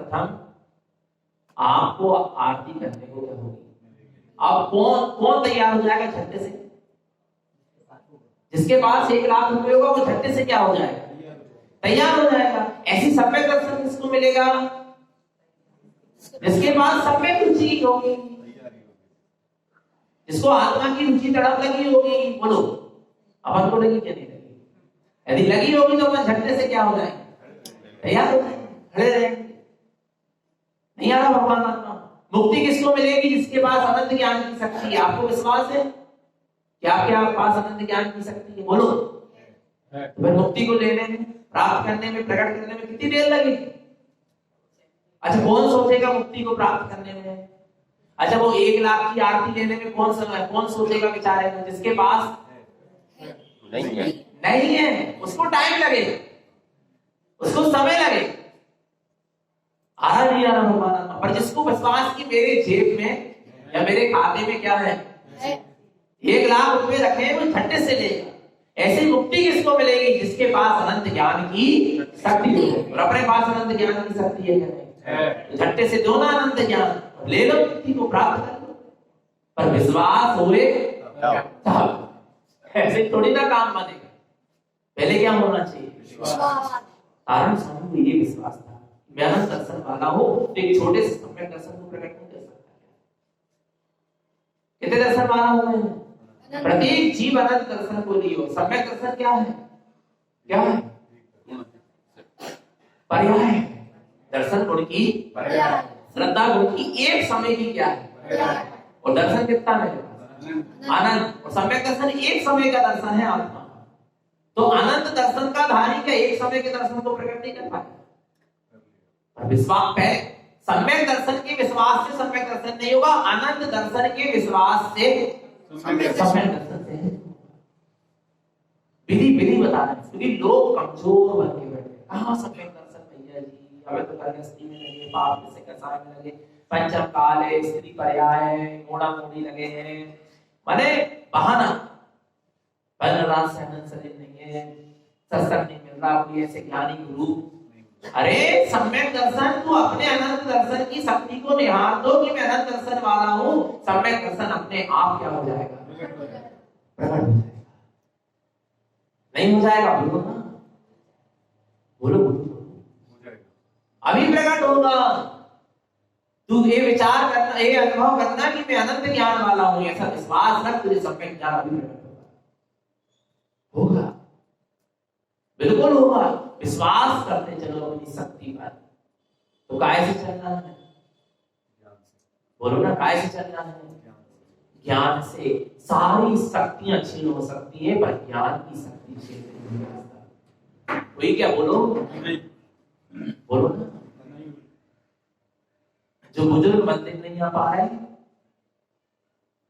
सर्वप्रथम आपको आरती करने को क्या होगी। अब कौन तैयार हो जाएगा झट्टे से? जिसके पास 1 लाख रुपए होगा वो झट्टे से क्या हो जाएगा, तैयार हो जाएगा। ऐसी सम्यक दर्शन किसको मिलेगा? जिसके पास सम्यक रुचि होगी, जिसको आत्मा की रुचि तड़प लगी होगी। बोलो अपन को लगी क्या नहीं लगी? यदि लगी होगी तो अपन झट्टे से क्या हो जाएंगे, तैयार हो जाएंगे, खड़े रहेंगे। नहीं आ रहा भगवान आत्मा। मुक्ति किसको मिलेगी? जिसके पास अनंत ज्ञान की शक्ति है। आपको विश्वास है कि आपके पास अनंत ज्ञान की शक्ति है? बोलो। तो फिर मुक्ति को लेने में, प्राप्त करने में, प्रकट करने में कितनी देर लगेगी? अच्छा कौन सोचेगा मुक्ति को प्राप्त करने में? अच्छा वो 1 लाख की आरती लेने में कौन सोचेगा, विचारेगा? जिसके पास नहीं है उसको टाइम लगे, उसको समय लगे। आ रहा भगवान। पर जिसको विश्वास की मेरे जेब में या मेरे खाते में क्या है, 1 लाख रुपए रखे, वो झट्टे से लेगा। ऐसी मुक्ति किसको मिलेगी? जिसके पास अनंत ज्ञान की शक्ति हो। और अपने पास अनंत ज्ञान की शक्ति है क्या नहीं? झट्टे से दो ना अनंत ज्ञान, ले लो, मुक्ति को प्राप्त कर लो। पर विश्वास हुए तब। ऐसे थोड़ी ना काम बनेगा। पहले क्या होना चाहिए? कारण स्वामी को ये विश्वास था, मैं अनंत दर्शन वाला हूं, तो एक छोटे से सम्यक दर्शन को प्रकट नहीं कर सकता। कितने दर्शन वाला हूं मैं? प्रत्येक जीव अनंत दर्शन को लियो। सम्यक दर्शन क्या है? क्या है? पर्याय। दर्शन गुण की पर्याय, श्रद्धा गुण की एक समय की क्या है? और दर्शन कितना है? अनंत। और सम्यक दर्शन एक समय का दर्शन है आत्मा। तो अनंत दर्शन का धारी का एक समय के दर्शन को प्रकट नहीं कर पाएगा। विश्वास पे सम्यक दर्शन के विश्वास से सम्यक दर्शन नहीं होगा, अनंत दर्शन के विश्वास से सम्यक दर्शन से। विधि बता रहे हैं, क्योंकि लोग कमजोर बन के बैठे। कहां सम्यक दर्शन भैया जी, हमें तो गृहस्थी में लगे, पाप से कसाय में लगे, पंचम काल है, स्त्री पर्याय है, मोड़ा मोड़ी लगे हैं, माने बहाना। रात से आनंद शरीर नहीं है, सत्संग नहीं मिल रहा, कोई ऐसे ज्ञानी गुरु। अरे सम्यक दर्शन, तू अपने अनंत दर्शन की शक्ति को निहार दो कि मैं अनंत दर्शन वाला हूं। सम्यक दर्शन अपने आप क्या हो जाएगा? प्रकट हो जाएगा। नहीं हो जाएगा? बोलो ना, बोलो अभी प्रकट होगा। तू ये विचार करना, ये अनुभव करना कि मैं अनंत ज्ञान वाला हूं, ऐसा विश्वास रख, तुझे सम्यक ज्ञान अभी प्रकट होगा। बिल्कुल होगा। विश्वास करते चलो अपनी शक्ति पर। तो काय से चलना है? बोलो ना, काय से चलना है? ज्ञान से। सारी शक्तियां छीन हो सकती है, पर ज्ञान की शक्ति छीन नहीं हो सकता। वही क्या? बोलो बोलो ना। जो बुजुर्ग मंदिर नहीं आ पा रहे,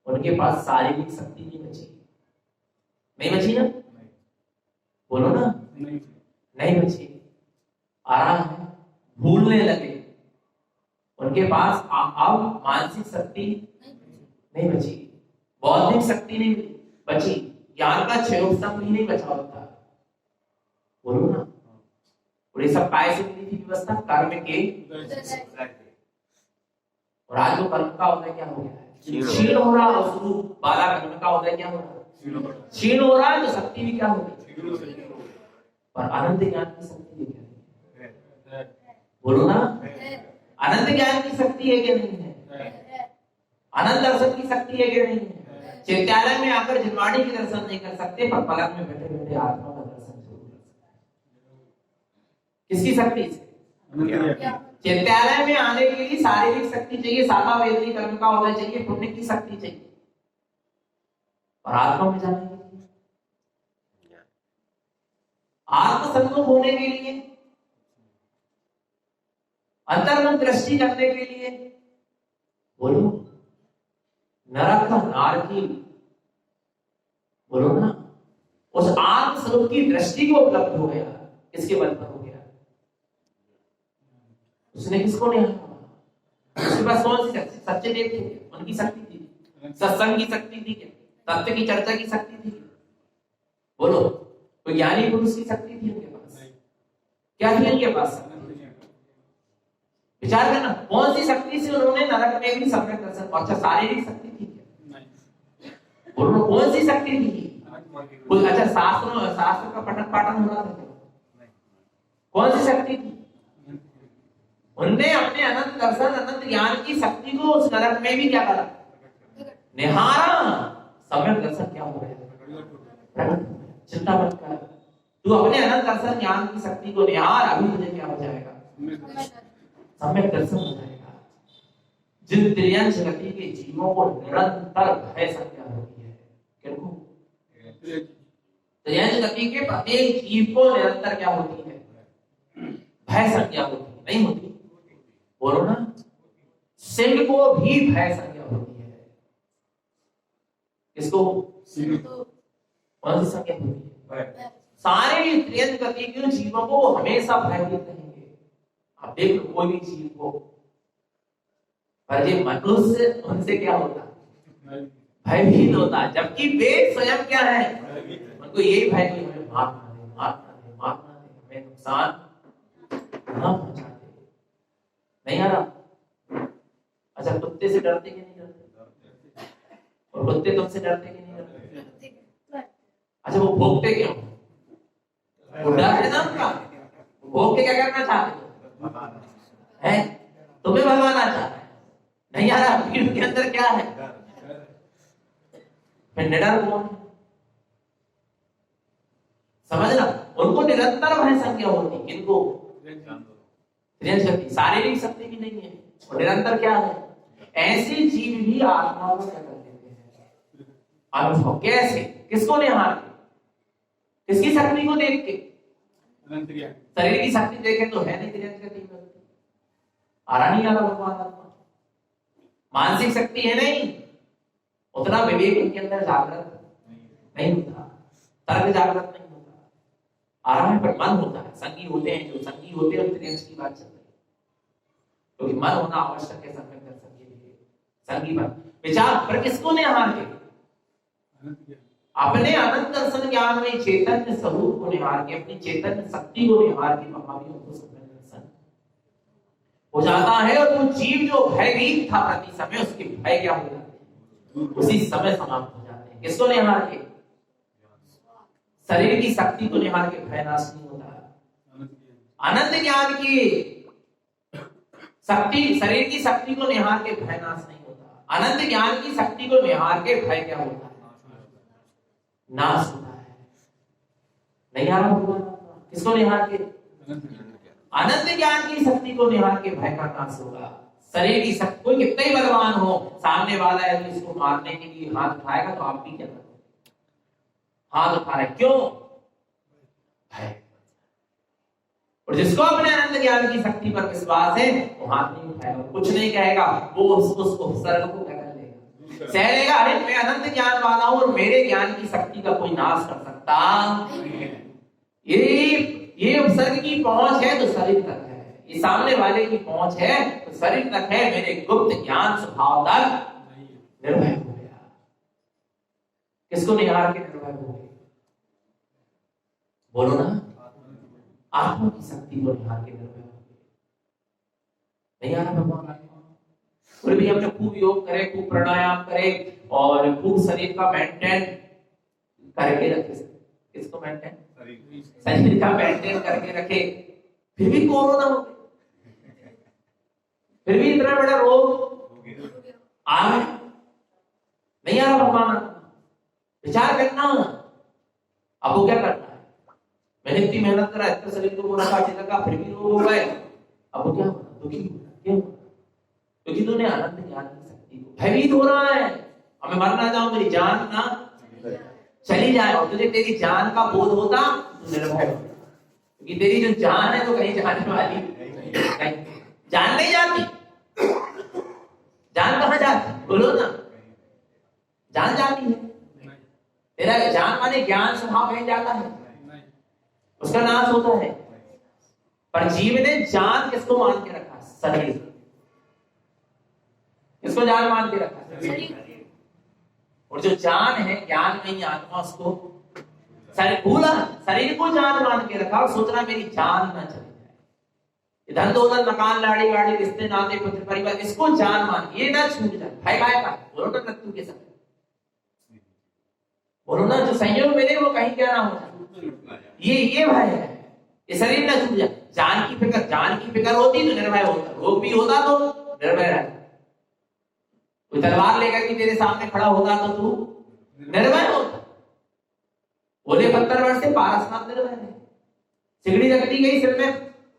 उनके पास शारीरिक शक्ति नहीं बची। नहीं बची ना? बोलो ना, नहीं बची। आराम है, भूलने लगे, उनके पास अब मानसिक शक्ति नहीं बची, बौद्धिक शक्ति नहीं बची, ज्ञान का क्षयोत्तम भी नहीं बचा होता। बोलो ना। और ये सब काय से मिली थी व्यवस्था? कर्म के। और आज जो कर्म का उदय क्या हो गया है? क्षीण हो रहा। शुरू बाला कर्म का उदय क्या हो रहा है? क्षीण हो रहा है। तो शक्ति भी क्या होगी? पर अनंत ज्ञान की शक्ति है क्या? बोलो ना, अनंत ज्ञान की शक्ति है क्या नहीं है? अनंत दर्शन की शक्ति है क्या नहीं है? चैत्यालय में आकर जिनवाड़ी के दर्शन नहीं कर सकते, पर पलक में बैठे बैठे आत्मा का दर्शन जरूर कर सकते। किसकी शक्ति से? चैत्यालय में आने के लिए शारीरिक शक्ति चाहिए, साधा वेदी कर्म का उदय चाहिए, पुण्य की शक्ति चाहिए। और आत्मा में जाने के लिए, आत्म संतोष होने के लिए, अंतर्मुख दृष्टि करने के लिए, बोलो नरक का नारकी, बोलो ना, उस आत्म स्वरूप की दृष्टि को उपलब्ध हो गया। किसके बल पर हो गया? उसने किसको नहीं हारा? उसके पास कौन सी शक्ति? सच्चे देव थे, उनकी शक्ति थी, सत्संग की शक्ति थी, तत्व की चर्चा की शक्ति थी। बोलो, कोई ज्ञानी पुरुष की शक्ति थी उनके पास? क्या थी उनके पास? विचार करना, कौन सी शक्ति से उन्होंने नरक में भी सम्यक दर्शन? अच्छा, शारीरिक शक्ति थी क्या? बोलो, कौन सी शक्ति थी? अच्छा, शास्त्र का पठन पाठन होना था क्या? कौन सी शक्ति थी? उनने अपने अनंत दर्शन, अनंत ज्ञान की शक्ति को उस नरक में भी क्या करा? निहारा। सम्यक दर्शन क्या हो गया? चिंता मत कर, तू अपने अनंत दर्शन ज्ञान की शक्ति को निहार, अभी तुझे क्या हो जाएगा? सम्यक दर्शन हो जाएगा। जिन त्रियंश गति के जीवों को निरंतर भय संज्ञा होती है, किनको? त्रियंश गति के प्रत्येक जीव को निरंतर क्या होती है? भय संज्ञा होती है, नहीं होती? बोलो ना, सिंह को भी भय संज्ञा होती है। किसको? कौन सी संज्ञा होती है? सारे त्रियंश गति के जीवों को हमेशा भयभीत रहेंगे। आप देख लो कोई भी जीव को, पर ये मनुष्य उनसे क्या होता है? भयभीत होता है, जबकि वे स्वयं क्या है? उनको यही भय कि हमें मार ना दे, मार ना दे, मार ना दे, हमें नुकसान ना पहुंचा दे। नहीं आ रहा? अच्छा, कुत्ते से डरते कि नहीं डरते? और कुत्ते तुमसे डरते कि नहीं डरते? अच्छा, वो भोगते क्यों? वो डर है ना उनका, भोग के क्या करना चाहते है? तुम्हें भगवाना चाहता है। नहीं आ रहा? भीड़ के अंदर क्या है? फिर निडर कौन है? समझना, उनको निरंतर भय संज्ञा होती। किनको? त्रियंश शक्ति। शारीरिक शक्ति भी नहीं है, और निरंतर क्या है? ऐसे जीव भी आत्मा को क्या कर देते हैं? अनुभव। कैसे? किसको निहार के? किसकी शक्ति को देख के? शरीर की शक्ति देखे तो है नहीं त्रियंश गति में, आ रहा नहीं आ रहा भगवान आत्मा। मानसिक शक्ति है नहीं, उतना विवेक इनके अंदर जागृत नहीं होता, तर्क जागृत नहीं होता। आ रहा है पर मन होता है। संगी होते हैं, जो संगी होते हैं त्रियंश की बात चल रही है, क्योंकि मन होना आवश्यक है सम्यक दर्शन के लिए। संगी मन विचार पर किसको निहार के? अपने अनंत दर्शन ज्ञान में चैतन्य स्वरूप को निहार के, अपनी चैतन्य शक्ति को निहार के महावीरों को सम्यक दर्शन हो जाता है। और वो जीव जो भयभीत था प्रति समय, उसके भय क्या हो जाते हैं? उसी समय समाप्त हो जाते हैं। किसको निहार के? शरीर की शक्ति को निहार के भय नाश नहीं होता। अनंत ज्ञान की शक्ति, शरीर की शक्ति को निहार के भय नाश नहीं होता। अनंत ज्ञान की शक्ति को निहार के भय क्या होता है? नाश होता है। नहीं आ रहा? किसको निहार के? अनंत ज्ञान की शक्ति को निहार के भय का नाश होगा। शरीर की शक्ति, कोई कितना ही बलवान हो, सामने वाला है तो इसको मारने के लिए हाथ उठाएगा, तो आप भी क्या करोगे? हाथ उठा रहे, क्यों? भय। और जिसको अपने अनंत ज्ञान की शक्ति पर विश्वास है, वो हाथ नहीं उठाएगा, कुछ नहीं कहेगा, वो उसको सर्ग को क्या कर लेगा? सह लेगा। अरे मैं अनंत ज्ञान वाला हूं और मेरे ज्ञान की शक्ति का कोई नाश कर सकता ये उपसर्ग की पहुंच है तो शरीर तक है, ये सामने वाले की पहुंच है तो शरीर तक है। मेरे गुप्त ज्ञान स्वभाव तक निर्भय हो गया। किसको निहार के निर्भय हो गए? बोलो ना, आत्मा की शक्ति को निहार के निर्भय हो गए। नहीं आ रहा भगवान? फिर भी हमने खूब योग करे, खूब प्राणायाम करे और खूब शरीर का मेंटेन करके रखे। किसको मेंटेन? शरीर का मेंटेन करके रखे, फिर भी कोरोना हो गया, फिर भी इतना बड़ा रोग आ गया। नहीं आ रहा भगवान? विचार करना। अब वो क्या करना है? मैंने इतनी मेहनत करा, इतना शरीर को पूरा काटे लगा, फिर भी रोग हो गए। अब वो क्या होगा? दुखी होगा। क्यों? क्योंकि तूने अनंत ज्ञान की शक्ति को भयभीत हो रहा है। अब मैं मर ना जाऊं, मेरी जान ना चली जाए, और तुझे तेरी जान का बोध होता तो निर्भय होता, क्योंकि तेरी जो जान है तो कहीं जाने वाली नहीं। जान नहीं जाती। जान कहां जाती? बोलो ना, जान जाती है। तेरा जान माने ज्ञान स्वभाव कहीं जाता है, उसका नाश होता है। पर जीव ने जान किसको मान के रखा? शरीर। किसको जान मान के रखा? शरीर। और जो जान है, ज्ञान नहीं आत्मा, उसको शरीर भूला, शरीर को जान मान के रखा और सोच रहा मेरी जान ना चली जाए। धन दौलत मकान लाड़ी गाड़ी रिश्ते नाते पुत्र परिवार इसको जान मान ये ना छूट जाए। भय काय का बोलो ना मृत्यु के समय, बोलो ना जो संयोग मिले वो कहीं क्या ना हो जाए, ये भय है। ये शरीर ना छूट जाए। जान की फिक्र होती तो निर्भय होता, रोग भी होता तो निर्भय रहता। कोई तलवार लेकर के तेरे सामने खड़ा होगा तो तू निर्भय होता। बोले 70 वर्ष से पारसनाथ निर्भय है। सिगड़ी रखती गई सिर में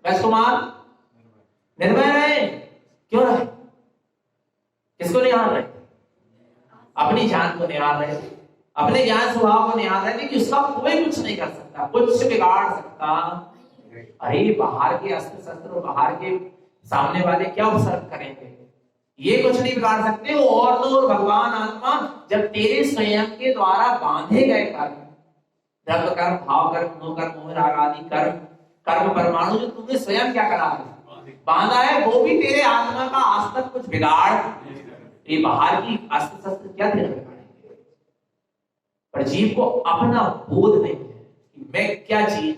राजकुमार निर्भय रहे, क्यों रहे? किसको निहार रहे? अपनी जान को निहार रहे, अपने ज्ञान स्वभाव को निहार रहे कि उसका कोई कुछ नहीं कर सकता, कुछ बिगाड़ सकता। अरे बाहर के अस्त्र शस्त्र और बाहर के सामने वाले क्या उपसर्ग करेंगे, ये कुछ नहीं बिगाड़ सकते। और तो भगवान आत्मा जब तेरे स्वयं के द्वारा बांधे गए कर्म, धर्म कर्म, भाव कर्म, मनोकर्म, मोह राग आदि कर्म परमाणु जो तुमने स्वयं क्या करा है, बांधा है, वो भी तेरे आत्मा का आज तक कुछ बिगाड़, ये बाहर की अस्त्र शस्त्र क्या तेरा बिगाड़ेंगे। पर जीव को अपना बोध नहीं है कि मैं क्या चीज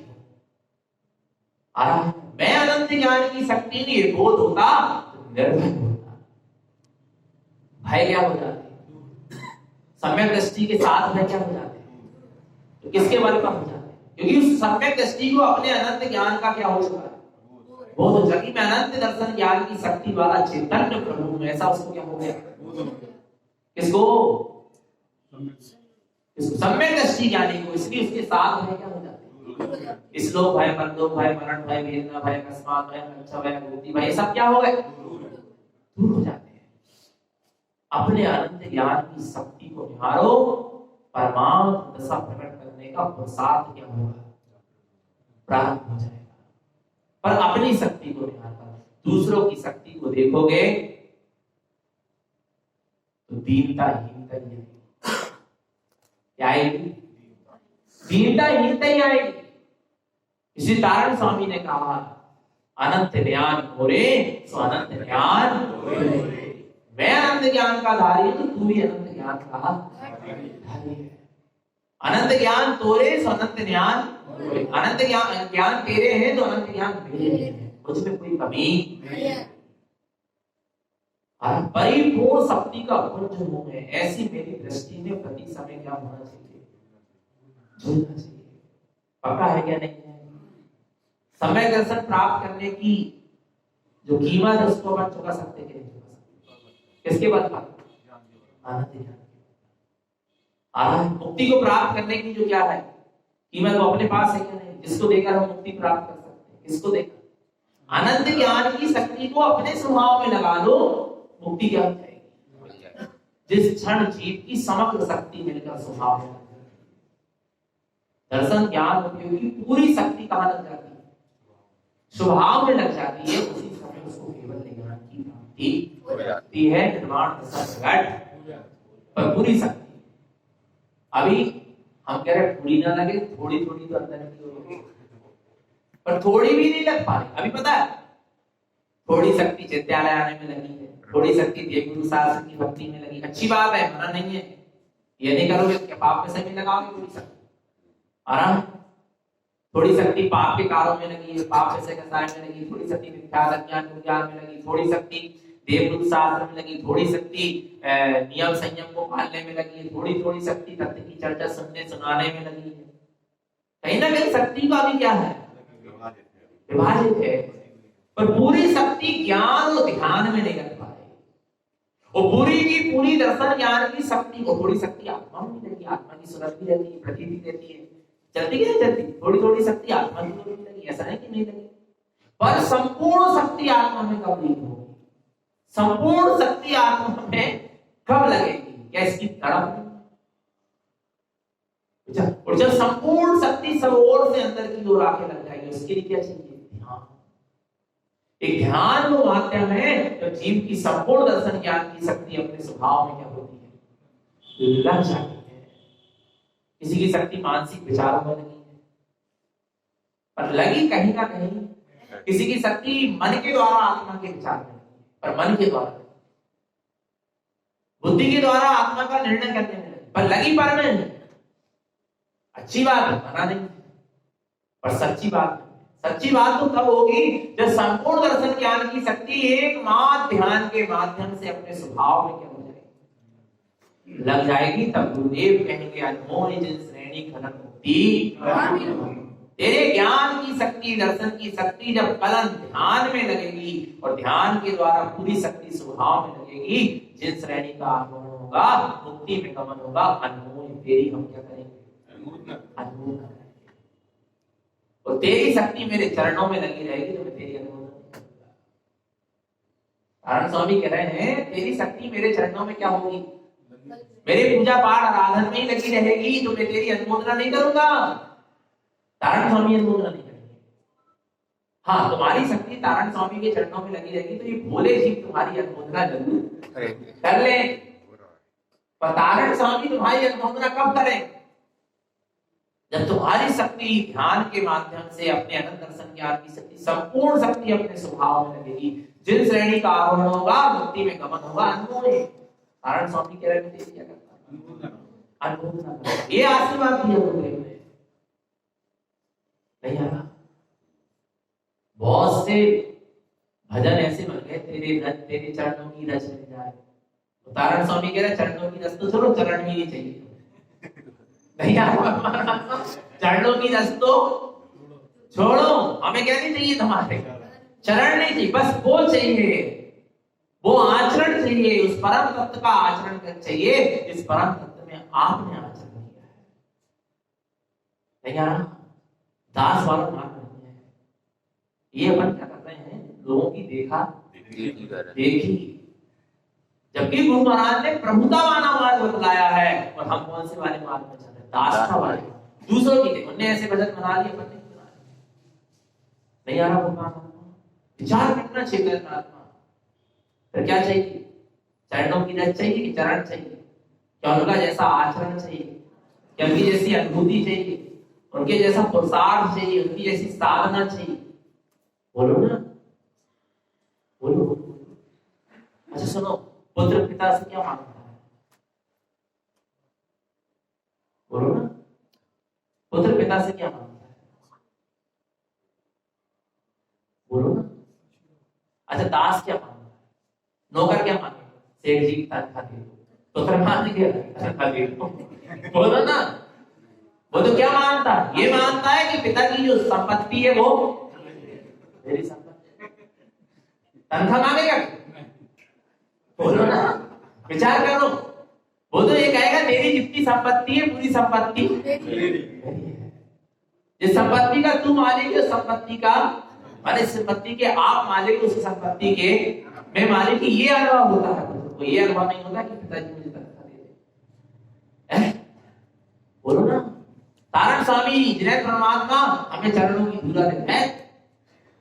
हूं, मैं अनंत ज्ञान की शक्ति में ये बोध होता तो निर्भय होता। भय क्या हो जाते, सम्यक दृष्टि के साथ भय क्या हो जाते, तो किसके बल पर हो जाते, क्योंकि उस सम्यक दृष्टि को अपने अनंत ज्ञान का क्या हो चुका है, वो तो जगी में अनंत दर्शन ज्ञान की शक्ति वाला चैतन्य प्रभु में, ऐसा उसको क्या हो गया, किसको सम्यक दृष्टि ज्ञानी को। इसलिए उसके साथ भय क्या हो जाते, इस लोक भय, परलोक भय, मरण भय, वेदना भय, अकस्मात भय, अच्छा भय, भूति भय, सब क्या हो गए, दूर हो जाते हैं। अपने अनंत ज्ञान की शक्ति को निहारो, परमात्म दशा प्रकट करने का प्रसाद क्या होगा, प्राप्त हो जाएगा। पर अपनी शक्ति को निहार कर दूसरों की शक्ति को देखोगे तो दीनता हीनता ही आएगी। क्या आएगी? दीनता हीनता ही आएगी। इसी तारण स्वामी ने कहा, अनंत ज्ञान मोरे सो अनंत ज्ञान मोरे। मैं अनंत ज्ञान का धारी हूं, तू भी अनंत ज्ञान का धारी है। अनंत ज्ञान तोरे सो अनंत ज्ञान, अनंत ज्ञान तेरे है तो अनंत ज्ञान मेरे है, मुझमें कोई कमी नहीं है। परिपूर्ण शक्ति का पुंज हूं मैं, ऐसी मेरी दृष्टि में प्रति समय क्या होना चाहिए, झूलना चाहिए। पक्का है क्या नहीं है? समय दर्शन प्राप्त करने की जो कीमत है उसको अपन चुका सकते कि नहीं चुका सकते, किसके बल पर, अनंत ज्ञान। मुक्ति को प्राप्त करने की जो क्या है कीमत, वो अपने पास है क्या नहीं, जिसको देकर हम मुक्ति प्राप्त कर सकते हैं, किसको देकर, अनंत ज्ञान की शक्ति को अपने स्वभाव में लगा लो, मुक्ति क्या हो जाएगी। जिस क्षण जीव की समग्र शक्ति मिलकर स्वभाव में दर्शन ज्ञान उपयोगी पूरी शक्ति कहां लग जाती है, स्वभाव में लग जाती है, उसी समय उसको केवल ज्ञान की प्राप्ति हो जाती है। निर्माण दशा प्रकट पर पूरी शक्ति। अभी हम कह रहे पूरी ना लगे, थोड़ी थोड़ी तो अंदर की हो, पर थोड़ी भी नहीं लग पा रही। अभी पता है थोड़ी शक्ति विद्यालय आने में लगी है, थोड़ी शक्ति देवगुरु शास्त्र की भक्ति में लगी, अच्छी बात है, मना नहीं है। ये नहीं करोगे क्या पाप में से भी लगाओगे थोड़ी शक्ति, आराम। थोड़ी शक्ति पाप के कारों में लगी है, पाप में से कसाय में लगी, थोड़ी शक्ति मिथ्या ज्ञान विज्ञान में लगी, थोड़ी शक्ति देवगुरु शास्त्र में लगी, थोड़ी शक्ति नियम संयम को पालने में लगी है, थोड़ी थोड़ी शक्ति तत्व की चर्चा सुनने सुनाने में लगी है। कहीं ना कहीं शक्ति का भी क्या है, विभाजित है। पर पूरी शक्ति ज्ञान और ध्यान में नहीं लग पा रही, और पूरी की पूरी दर्शन ज्ञान की शक्ति को, थोड़ी शक्ति आत्मा में लगी, आत्मा की सुरत भी रहती है, प्रतीति रहती है, चलती है चलती, थोड़ी थोड़ी शक्ति आत्मा की भी लगी, ऐसा नहीं कि नहीं लगी। पर संपूर्ण शक्ति आत्मा में कब लीन होगी, संपूर्ण शक्ति आत्मा में कब लगेगी, क्या इसकी तड़प। और जब संपूर्ण शक्ति सब ओर से अंदर की ओर आके लग जाएगी, उसके लिए क्या चाहिए, ध्यान। एक ध्यान वो माध्यम है जब जीव की संपूर्ण दर्शन ज्ञान की शक्ति अपने स्वभाव में क्या होती है, लग जाती है। किसी की शक्ति मानसिक विचारों में लगी है, पर लगी कहीं ना कहीं। किसी की शक्ति मन के द्वारा आत्मा के विचार में लगी, पर मन के द्वारा, बुद्धि के द्वारा आत्मा का निर्णय करने में लगी, पर लगी पर में। अच्छी बात है, मना नहीं, पर सच्ची बात है। सच्ची बात तो तब होगी जब संपूर्ण दर्शन ज्ञान की शक्ति एकमात्र ध्यान के माध्यम से अपने स्वभाव में क्या हो जाएगी, लग जाएगी। तब गुरुदेव कहेंगे अनमोल जिन श्रेणी खनन मुक्ति। तेरे ज्ञान की शक्ति, दर्शन की शक्ति जब कलन ध्यान में लगेगी और ध्यान के द्वारा पूरी शक्ति स्वभाव में लगेगी, जिन श्रेणी का आगमन होगा, मुक्ति में गमन होगा, अनमोल तेरी हम क्या करेंगे, अनुभव करेंगे। और तेरी शक्ति मेरे चरणों में लगी रहेगी तो मैं तेरी अनुभव करूंगा। नारायण स्वामी कह रहे हैं तेरी शक्ति मेरे चरणों में क्या होगी, मेरे पूजा पाठ आराधन में ही लगी रहेगी तो मैं तेरी अनुमोदना नहीं करूंगा। नारायण स्वामी अनुमोदना नहीं करेंगे। हाँ, तुम्हारी शक्ति नारायण स्वामी के चरणों में लगी रहेगी तो ये भोले जीव तुम्हारी अनुमोदना जरूर कर ले। पर नारायण स्वामी तुम्हारी अनुमोदना कब करें, जब तुम्हारी शक्ति ध्यान के माध्यम से अपने अनंत दर्शन ज्ञान की शक्ति, संपूर्ण शक्ति अपने स्वभाव में लगेगी, जिन श्रेणी का आरोहण होगा, मुक्ति में गमन होगा, अनुभव। नारायण स्वामी कह रहे हैं क्या करता, अनुमोदना। ये आशीर्वाद दिया गुरुदेव ने, नहीं आया। बहुत से भजन ऐसे बन गए तेरे चरणों की रस मिल जाए। तो नारायण स्वामी कह रहे चरणों की रस तो छोड़ो, चरण ही नहीं चाहिए। नहीं आया, चरणों की रस तो छोड़ो, हमें क्या नहीं चाहिए, तुम्हारे चरण नहीं चाहिए, बस वो चाहिए, वो आचरण चाहिए, उस परम तत्व का आचरण चाहिए, इस परम तत्व में आपने आचरण किया है। नहीं आ रहा, दास वाला मार्ग नहीं है ये। अपन क्या कर रहे हैं, लोगों की देखा देखी, जबकि गुरु महाराज ने प्रभुता वाला मार्ग बतलाया है और हम कौन से वाले मार्ग में चल रहे, दास वाले। दूसरों की देखो, उन्हें ऐसे भजन बना लिए, अपन नहीं आ रहा। भगवान विचार करना चाहिए आत्मा, फिर क्या चाहिए, चरणों की रस चाहिए कि चरण चाहिए, क्या उनका जैसा आचरण चाहिए, क्या उनकी जैसी अनुभूति चाहिए, उनके जैसा पुरुषार्थ चाहिए, उनकी जैसी साधना चाहिए। बोलो ना, बोलो। अच्छा सुनो, पुत्र पिता से क्या मांगता है, बोलो ना, पुत्र पिता से क्या मांगता है, बोलो ना। अच्छा दास क्या मांगता है, नौकर क्या मांगेगा, सेठ जी की तनख्वाह दे दो, पुत्र मांगेगा तनख्वाह दे दो, बोलो ना। वो तो क्या मानता है, ये मानता है कि पिता की जो संपत्ति है वो मेरी संपत्ति, तनख्वाह मांगेगा, बोलो ना, विचार करो। वो तो ये कहेगा मेरी जितनी संपत्ति है पूरी संपत्ति मेरी है। जिस संपत्ति का तू मालिक है, संपत्ति का माने संपत्ति के आप मालिक, उस संपत्ति के मैं मालिक, ये अनुभव होता है। तो ये अनुभव नहीं होता कि पिताजी मुझे तनख्वाह दे दे, बोलो ना। नारायण स्वामी जिन्हें परमात्मा हमें चरणों की धूला देते हैं,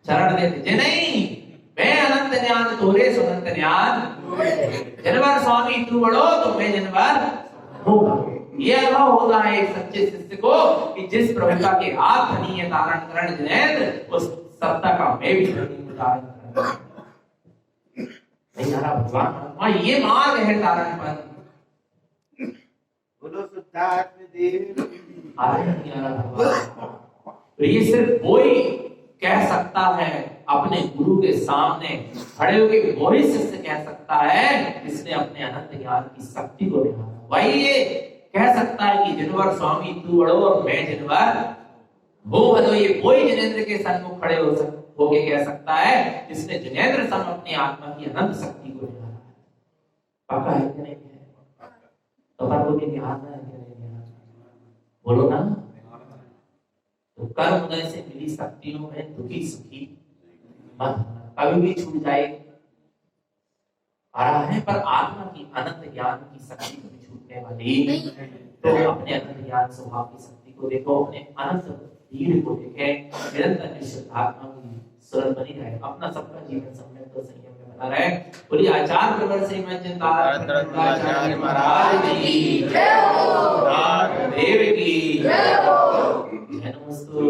चरण देते जे नहीं, मैं अनंत ज्ञान तोरे सुनंत ज्ञान, जनवर स्वामी तू बड़ो तो मैं जनवर होगा। ये अनुभव होता है एक सच्चे शिष्य को कि जिस प्रभुता के हाथ धनी है धारण करण जिनेंद्र, उस सत्ता का मैं भी धारण करूं। नहीं यार भगवान, ये मार्ग है धारण पर। बोलो शुद्धात्म देव। तो ये सिर्फ वही कह सकता है, अपने गुरु के सामने खड़े होकर वही शिष्य कह सकता है जिसने अपने अनंत ज्ञान की शक्ति को निहारा। वही ये कह सकता है कि जिनवर स्वामी तू बड़ो और मैं जिनवर वो भलो। ये वही जिनेंद्र के सन्मुख खड़े होके कह सकता है जिसने जिनेंद्र सम अपनी आत्मा की अनंत शक्ति को निहारा है। पापा है कि नहीं है? तो पर वो भी निहारना है कि नहीं निहारना? बोलो ना। तो कर्म उदय से मिली शक्तियों में दुखी सुखी मत कभी भी छूट जाए आ रहा है, पर आत्मा की अनंत ज्ञान की शक्ति कभी छूटने वाली नहीं। तो अपने अनंत ज्ञान स्वभाव की शक्ति को देखो, अपने अनंत धीर को देखे, निरंतर निश्चित आत्मा की सुरत बनी रहे, अपना सबका जीवन सम्यक तो संयम में बना रहे। बोलिए आचार्य प्रवर से मैं चिंता महाराज की जय हो, देव की जय हो। नमस्तु।